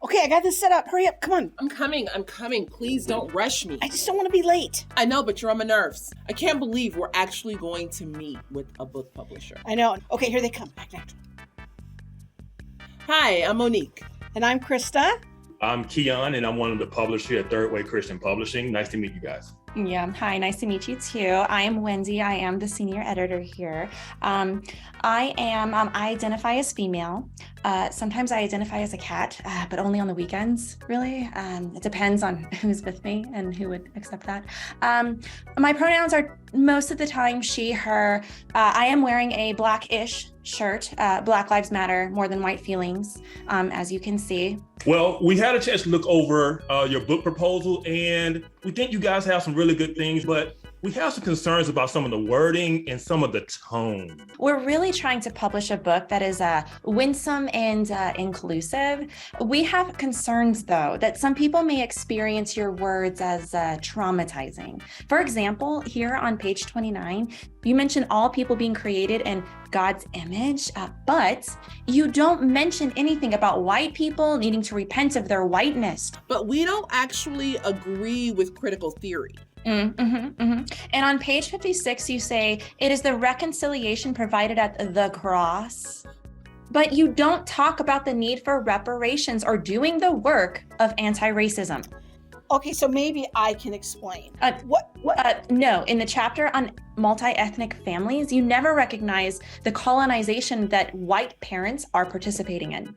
Okay, I got this set up. Hurry up, come on. I'm coming. Please don't rush me. I just don't want to be late. I know, but you're on my nerves. I can't believe we're actually going to meet with a book publisher. I know. Okay, here they come. Back next. Hi, I'm Monique. And I'm Krista. I'm Keon, and I'm one of the publishers here at Third Way Christian Publishing. Nice to meet you guys. Yeah, hi, nice to meet you too. I am Wendy. I am the senior editor here. I identify as female. Sometimes I identify as a cat, but only on the weekends, really. It depends on who's with me and who would accept that. My pronouns are most of the time she, her. I am wearing a blackish shirt, Black Lives Matter, more than white feelings, as you can see. Well, we had a chance to look over your book proposal, and we think you guys have some really good things, but we have some concerns about some of the wording and some of the tone. We're really trying to publish a book that is winsome and inclusive. We have concerns, though, that some people may experience your words as traumatizing. For example, here on page 29, you mention all people being created in God's image, but you don't mention anything about white people needing to repent of their whiteness. But we don't actually agree with critical theory. And on page 56, you say, it is the reconciliation provided at the cross. But you don't talk about the need for reparations or doing the work of anti-racism. Okay, so maybe I can explain. No, in the chapter on multi-ethnic families, you never recognize the colonization that white parents are participating in.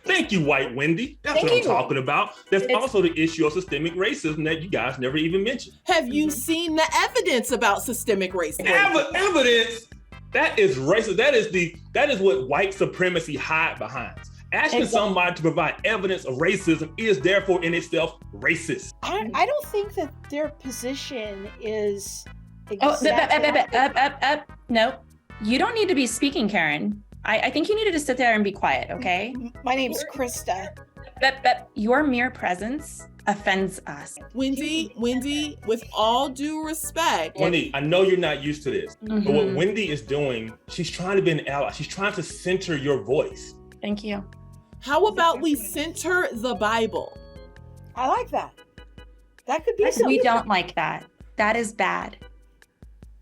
Thank you, White Wendy. That's what I'm talking about. There's also the issue of systemic racism that you guys never even mentioned. Have you seen the evidence about systemic racism? Evidence? That is racist. That is what white supremacy hide behind. Asking somebody to provide evidence of racism is therefore in itself racist. I don't think that their position is No, you don't need to be speaking, Karen. I think you need to just sit there and be quiet, okay? My name's Krista. Your mere presence offends us. Wendy, with all due respect. Wendy, I know you're not used to this, but what Wendy is doing, she's trying to be an ally. She's trying to center your voice. Thank you. How about we center the Bible? I like that. That could be something. We don't like that. That is bad.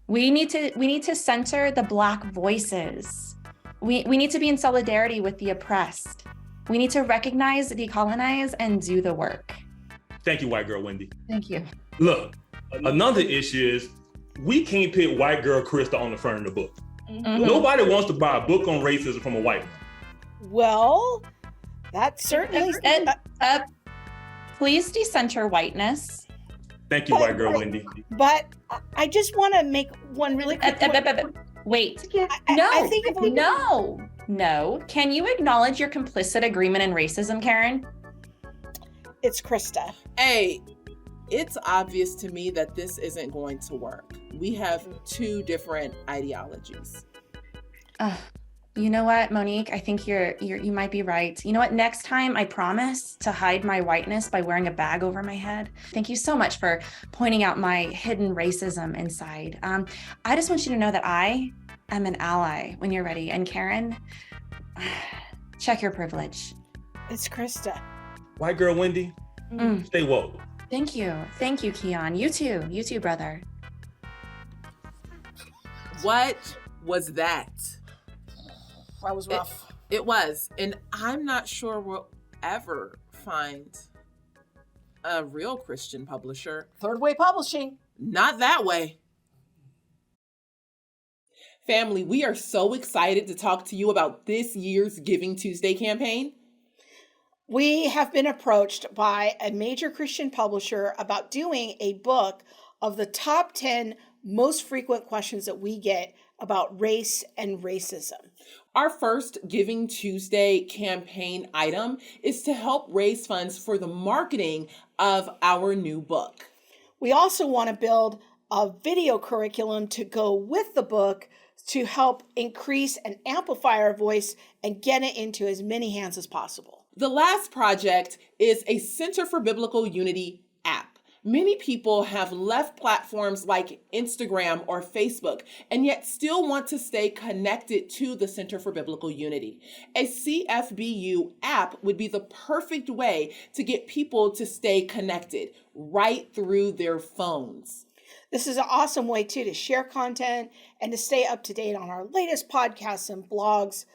We need to center the Black voices. We need to be in solidarity with the oppressed. We need to recognize, decolonize, and do the work. Thank you, white girl Wendy. Thank you. Look, another issue is we can't put white girl Krista on the front of the book. Nobody wants to buy a book on racism from a white man. Well, that certainly... Please decenter whiteness. Thank you, white girl Wendy. But I just want to make one really quick point. Wait, I think if we... No. Can you acknowledge your complicit agreement in racism, Karen? It's Krista. Hey, it's obvious to me that this isn't going to work. We have two different ideologies. You know what, Monique? I think you might be right. You know what? Next time, I promise to hide my whiteness by wearing a bag over my head. Thank you so much for pointing out my hidden racism inside. I just want you to know that I am an ally when you're ready. And Karen, check your privilege. It's Krista. White girl Wendy, stay woke. Thank you, Keon. You too, brother. What was that? That was rough. It was. And I'm not sure we'll ever find a real Christian publisher. Third Way Publishing. Not that way. Family, we are so excited to talk to you about this year's Giving Tuesday campaign. We have been approached by a major Christian publisher about doing a book of the top 10 most frequent questions that we get about race and racism. Our first Giving Tuesday campaign item is to help raise funds for the marketing of our new book. We also want to build a video curriculum to go with the book to help increase and amplify our voice and get it into as many hands as possible. The last project is a Center for Biblical Unity app. Many people have left platforms like Instagram or Facebook and yet still want to stay connected to the Center for Biblical Unity. A CFBU app would be the perfect way to get people to stay connected right through their phones. This is an awesome way, too, to share content and to stay up to date on our latest podcasts and blogs,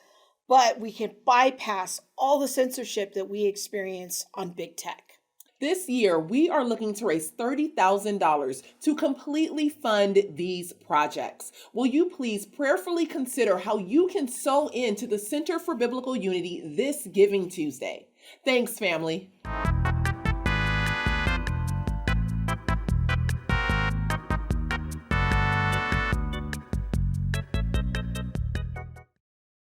but we can bypass all the censorship that we experience on big tech. This year, we are looking to raise $30,000 to completely fund these projects. Will you please prayerfully consider how you can sow into the Center for Biblical Unity this Giving Tuesday? Thanks, family.